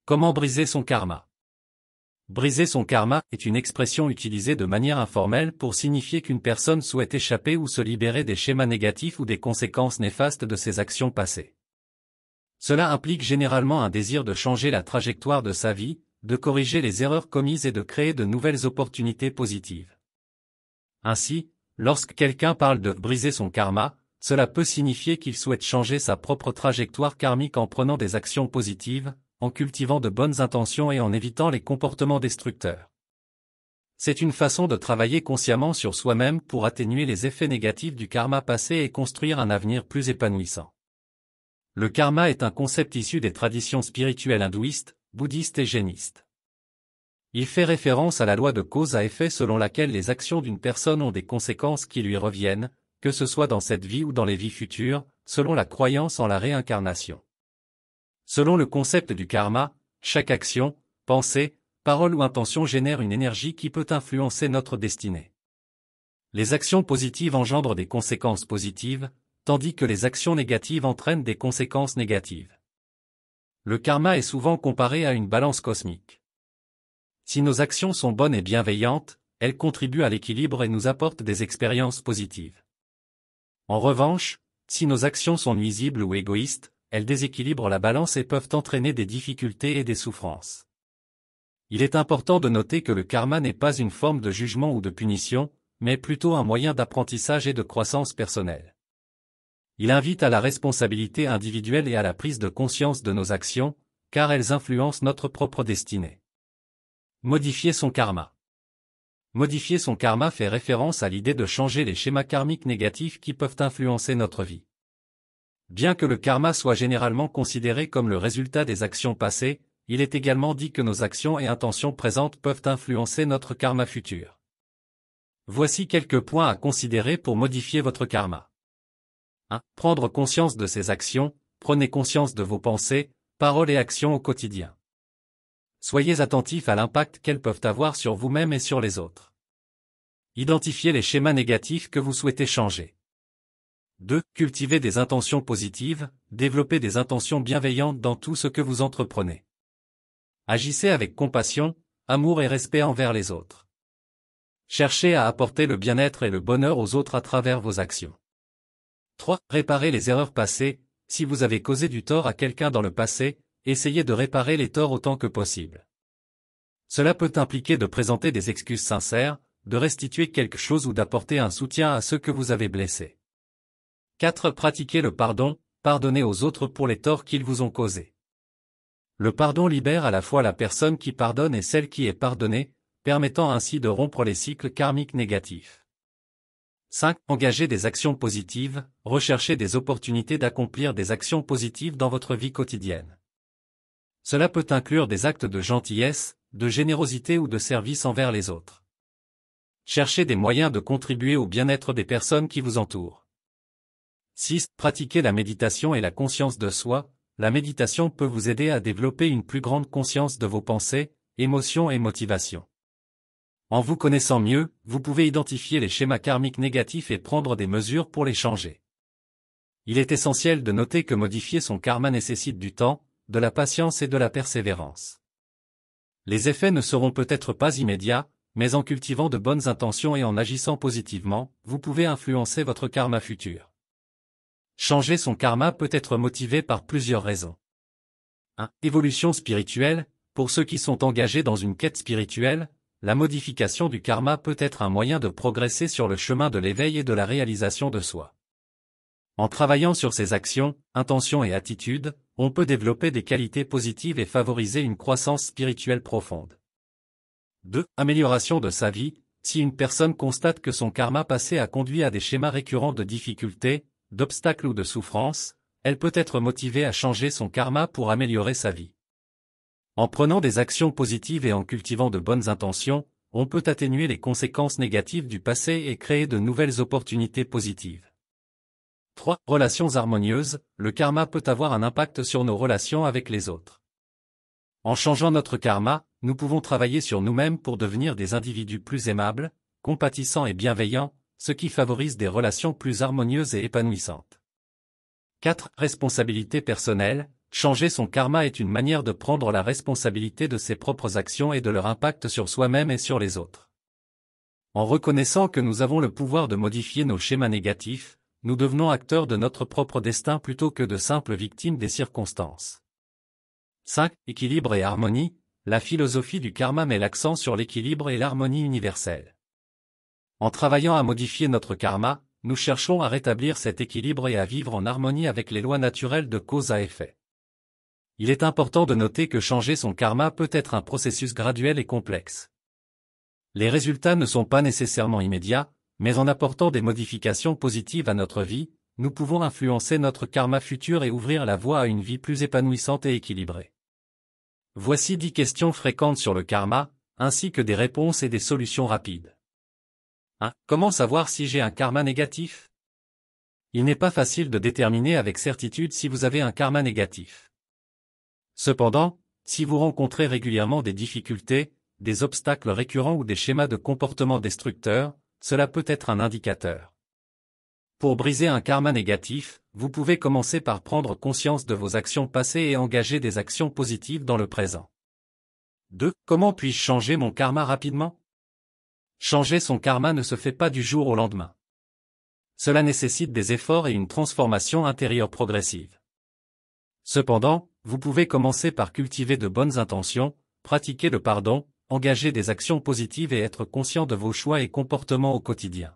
Comment briser son karma? Briser son karma est une expression utilisée de manière informelle pour signifier qu'une personne souhaite échapper ou se libérer des schémas négatifs ou des conséquences néfastes de ses actions passées. Cela implique généralement un désir de changer la trajectoire de sa vie, de corriger les erreurs commises et de créer de nouvelles opportunités positives. Ainsi, lorsque quelqu'un parle de briser son karma, cela peut signifier qu'il souhaite changer sa propre trajectoire karmique en prenant des actions positives, en cultivant de bonnes intentions et en évitant les comportements destructeurs. C'est une façon de travailler consciemment sur soi-même pour atténuer les effets négatifs du karma passé et construire un avenir plus épanouissant. Le karma est un concept issu des traditions spirituelles hindouistes, bouddhistes et jainistes. Il fait référence à la loi de cause à effet selon laquelle les actions d'une personne ont des conséquences qui lui reviennent, que ce soit dans cette vie ou dans les vies futures, selon la croyance en la réincarnation. Selon le concept du karma, chaque action, pensée, parole ou intention génère une énergie qui peut influencer notre destinée. Les actions positives engendrent des conséquences positives, tandis que les actions négatives entraînent des conséquences négatives. Le karma est souvent comparé à une balance cosmique. Si nos actions sont bonnes et bienveillantes, elles contribuent à l'équilibre et nous apportent des expériences positives. En revanche, si nos actions sont nuisibles ou égoïstes, elles déséquilibrent la balance et peuvent entraîner des difficultés et des souffrances. Il est important de noter que le karma n'est pas une forme de jugement ou de punition, mais plutôt un moyen d'apprentissage et de croissance personnelle. Il invite à la responsabilité individuelle et à la prise de conscience de nos actions, car elles influencent notre propre destinée. Modifier son karma. Modifier son karma fait référence à l'idée de changer les schémas karmiques négatifs qui peuvent influencer notre vie. Bien que le karma soit généralement considéré comme le résultat des actions passées, il est également dit que nos actions et intentions présentes peuvent influencer notre karma futur. Voici quelques points à considérer pour modifier votre karma. 1. Prendre conscience de ses actions, prenez conscience de vos pensées, paroles et actions au quotidien. Soyez attentifs à l'impact qu'elles peuvent avoir sur vous-même et sur les autres. Identifiez les schémas négatifs que vous souhaitez changer. 2. Cultivez des intentions positives, développez des intentions bienveillantes dans tout ce que vous entreprenez. Agissez avec compassion, amour et respect envers les autres. Cherchez à apporter le bien-être et le bonheur aux autres à travers vos actions. 3. Réparez les erreurs passées, si vous avez causé du tort à quelqu'un dans le passé, essayez de réparer les torts autant que possible. Cela peut impliquer de présenter des excuses sincères, de restituer quelque chose ou d'apporter un soutien à ceux que vous avez blessés. 4. Pratiquez le pardon, pardonnez aux autres pour les torts qu'ils vous ont causés. Le pardon libère à la fois la personne qui pardonne et celle qui est pardonnée, permettant ainsi de rompre les cycles karmiques négatifs. 5. Engagez des actions positives, recherchez des opportunités d'accomplir des actions positives dans votre vie quotidienne. Cela peut inclure des actes de gentillesse, de générosité ou de service envers les autres. Cherchez des moyens de contribuer au bien-être des personnes qui vous entourent. 6. Pratiquez la méditation et la conscience de soi. La méditation peut vous aider à développer une plus grande conscience de vos pensées, émotions et motivations. En vous connaissant mieux, vous pouvez identifier les schémas karmiques négatifs et prendre des mesures pour les changer. Il est essentiel de noter que modifier son karma nécessite du temps, de la patience et de la persévérance. Les effets ne seront peut-être pas immédiats, mais en cultivant de bonnes intentions et en agissant positivement, vous pouvez influencer votre karma futur. Changer son karma peut être motivé par plusieurs raisons. 1. Évolution spirituelle. Pour ceux qui sont engagés dans une quête spirituelle, la modification du karma peut être un moyen de progresser sur le chemin de l'éveil et de la réalisation de soi. En travaillant sur ses actions, intentions et attitudes, on peut développer des qualités positives et favoriser une croissance spirituelle profonde. 2. Amélioration de sa vie. Si une personne constate que son karma passé a conduit à des schémas récurrents de difficultés, d'obstacles ou de souffrances, elle peut être motivée à changer son karma pour améliorer sa vie. En prenant des actions positives et en cultivant de bonnes intentions, on peut atténuer les conséquences négatives du passé et créer de nouvelles opportunités positives. 3. Relations harmonieuses. Le karma peut avoir un impact sur nos relations avec les autres. En changeant notre karma, nous pouvons travailler sur nous-mêmes pour devenir des individus plus aimables, compatissants et bienveillants, ce qui favorise des relations plus harmonieuses et épanouissantes. 4. Responsabilité personnelle. changer son karma est une manière de prendre la responsabilité de ses propres actions et de leur impact sur soi-même et sur les autres. En reconnaissant que nous avons le pouvoir de modifier nos schémas négatifs, nous devenons acteurs de notre propre destin plutôt que de simples victimes des circonstances. 5. Équilibre et harmonie. La philosophie du karma met l'accent sur l'équilibre et l'harmonie universelle. En travaillant à modifier notre karma, nous cherchons à rétablir cet équilibre et à vivre en harmonie avec les lois naturelles de cause à effet. Il est important de noter que changer son karma peut être un processus graduel et complexe. Les résultats ne sont pas nécessairement immédiats, mais en apportant des modifications positives à notre vie, nous pouvons influencer notre karma futur et ouvrir la voie à une vie plus épanouissante et équilibrée. Voici 10 questions fréquentes sur le karma, ainsi que des réponses et des solutions rapides. 1. Comment savoir si j'ai un karma négatif? Il n'est pas facile de déterminer avec certitude si vous avez un karma négatif. Cependant, si vous rencontrez régulièrement des difficultés, des obstacles récurrents ou des schémas de comportement destructeurs, cela peut être un indicateur. Pour briser un karma négatif, vous pouvez commencer par prendre conscience de vos actions passées et engager des actions positives dans le présent. 2. Comment puis-je changer mon karma rapidement? Changer son karma ne se fait pas du jour au lendemain. Cela nécessite des efforts et une transformation intérieure progressive. Cependant, vous pouvez commencer par cultiver de bonnes intentions, pratiquer le pardon, engager des actions positives et être conscient de vos choix et comportements au quotidien.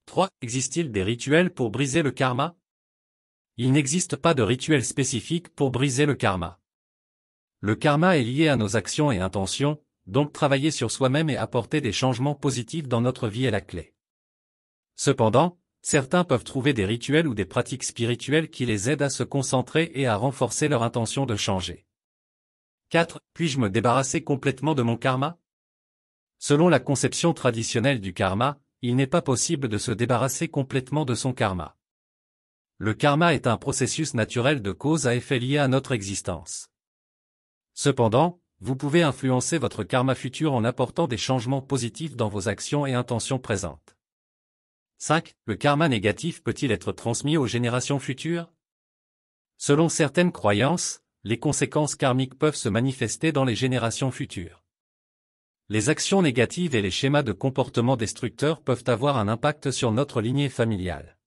3. Existe-t-il des rituels pour briser le karma? Il n'existe pas de rituel spécifique pour briser le karma. Le karma est lié à nos actions et intentions, donc travailler sur soi-même et apporter des changements positifs dans notre vie est la clé. Cependant, certains peuvent trouver des rituels ou des pratiques spirituelles qui les aident à se concentrer et à renforcer leur intention de changer. 4. Puis-je me débarrasser complètement de mon karma? Selon la conception traditionnelle du karma, il n'est pas possible de se débarrasser complètement de son karma. Le karma est un processus naturel de cause à effet lié à notre existence. Cependant, vous pouvez influencer votre karma futur en apportant des changements positifs dans vos actions et intentions présentes. 5. Le karma négatif peut-il être transmis aux générations futures? Selon certaines croyances, les conséquences karmiques peuvent se manifester dans les générations futures. Les actions négatives et les schémas de comportement destructeurs peuvent avoir un impact sur notre lignée familiale.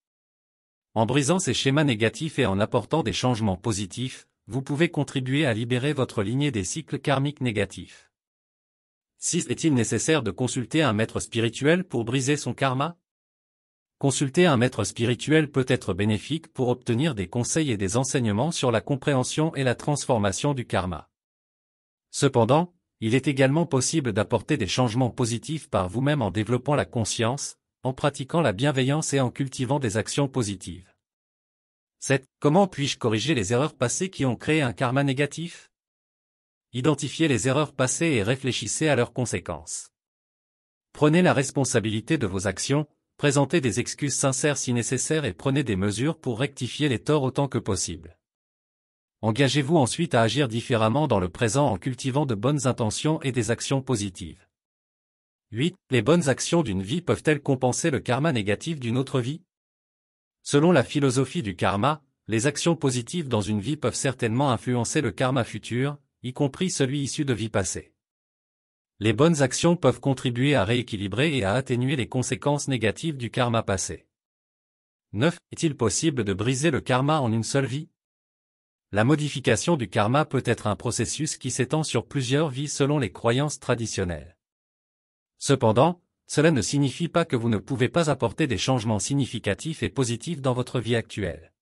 En brisant ces schémas négatifs et en apportant des changements positifs, vous pouvez contribuer à libérer votre lignée des cycles karmiques négatifs. 6. Est-il nécessaire de consulter un maître spirituel pour briser son karma? Consulter un maître spirituel peut être bénéfique pour obtenir des conseils et des enseignements sur la compréhension et la transformation du karma. Cependant, il est également possible d'apporter des changements positifs par vous-même en développant la conscience, en pratiquant la bienveillance et en cultivant des actions positives. 7. Comment puis-je corriger les erreurs passées qui ont créé un karma négatif? Identifiez les erreurs passées et réfléchissez à leurs conséquences. Prenez la responsabilité de vos actions, présentez des excuses sincères si nécessaire et prenez des mesures pour rectifier les torts autant que possible. Engagez-vous ensuite à agir différemment dans le présent en cultivant de bonnes intentions et des actions positives. 8. Les bonnes actions d'une vie peuvent-elles compenser le karma négatif d'une autre vie? Selon la philosophie du karma, les actions positives dans une vie peuvent certainement influencer le karma futur, y compris celui issu de vies passées. Les bonnes actions peuvent contribuer à rééquilibrer et à atténuer les conséquences négatives du karma passé. 9. Est-il possible de briser le karma en une seule vie? La modification du karma peut être un processus qui s'étend sur plusieurs vies selon les croyances traditionnelles. Cependant, cela ne signifie pas que vous ne pouvez pas apporter des changements significatifs et positifs dans votre vie actuelle.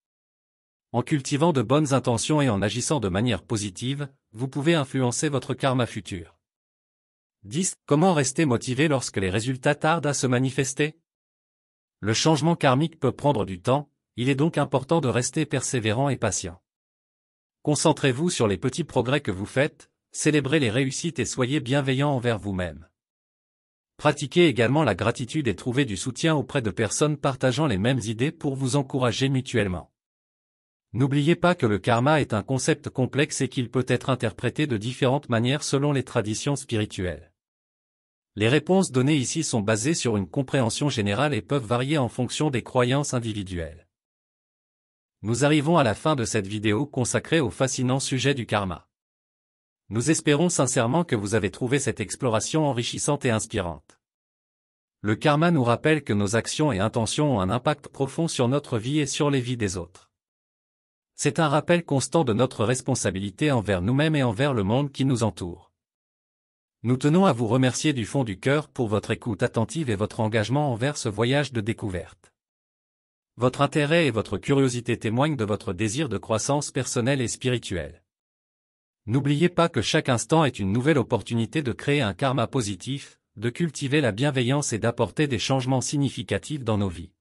En cultivant de bonnes intentions et en agissant de manière positive, vous pouvez influencer votre karma futur. 10. Comment rester motivé lorsque les résultats tardent à se manifester? Le changement karmique peut prendre du temps, il est donc important de rester persévérant et patient. Concentrez-vous sur les petits progrès que vous faites, célébrez les réussites et soyez bienveillant envers vous-même. Pratiquez également la gratitude et trouvez du soutien auprès de personnes partageant les mêmes idées pour vous encourager mutuellement. N'oubliez pas que le karma est un concept complexe et qu'il peut être interprété de différentes manières selon les traditions spirituelles. Les réponses données ici sont basées sur une compréhension générale et peuvent varier en fonction des croyances individuelles. Nous arrivons à la fin de cette vidéo consacrée au fascinant sujet du karma. Nous espérons sincèrement que vous avez trouvé cette exploration enrichissante et inspirante. Le karma nous rappelle que nos actions et intentions ont un impact profond sur notre vie et sur les vies des autres. C'est un rappel constant de notre responsabilité envers nous-mêmes et envers le monde qui nous entoure. Nous tenons à vous remercier du fond du cœur pour votre écoute attentive et votre engagement envers ce voyage de découverte. Votre intérêt et votre curiosité témoignent de votre désir de croissance personnelle et spirituelle. N'oubliez pas que chaque instant est une nouvelle opportunité de créer un karma positif, de cultiver la bienveillance et d'apporter des changements significatifs dans nos vies.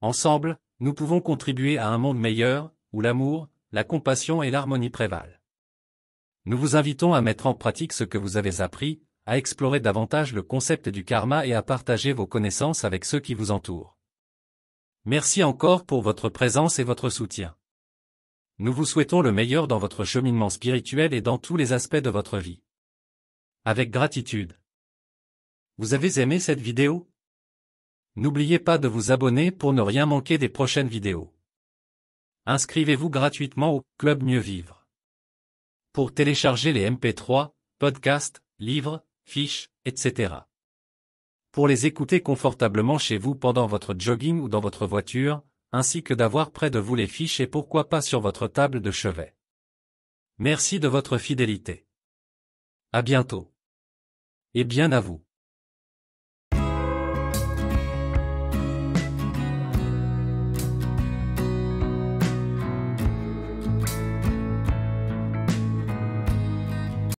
Ensemble, nous pouvons contribuer à un monde meilleur, où l'amour, la compassion et l'harmonie prévalent. Nous vous invitons à mettre en pratique ce que vous avez appris, à explorer davantage le concept du karma et à partager vos connaissances avec ceux qui vous entourent. Merci encore pour votre présence et votre soutien. Nous vous souhaitons le meilleur dans votre cheminement spirituel et dans tous les aspects de votre vie. Avec gratitude. Vous avez aimé cette vidéo? N'oubliez pas de vous abonner pour ne rien manquer des prochaines vidéos. Inscrivez-vous gratuitement au Club Mieux Vivre pour télécharger les MP3, podcasts, livres, fiches, etc. Pour les écouter confortablement chez vous pendant votre jogging ou dans votre voiture, ainsi que d'avoir près de vous les fiches et pourquoi pas sur votre table de chevet. Merci de votre fidélité. À bientôt. Et bien à vous.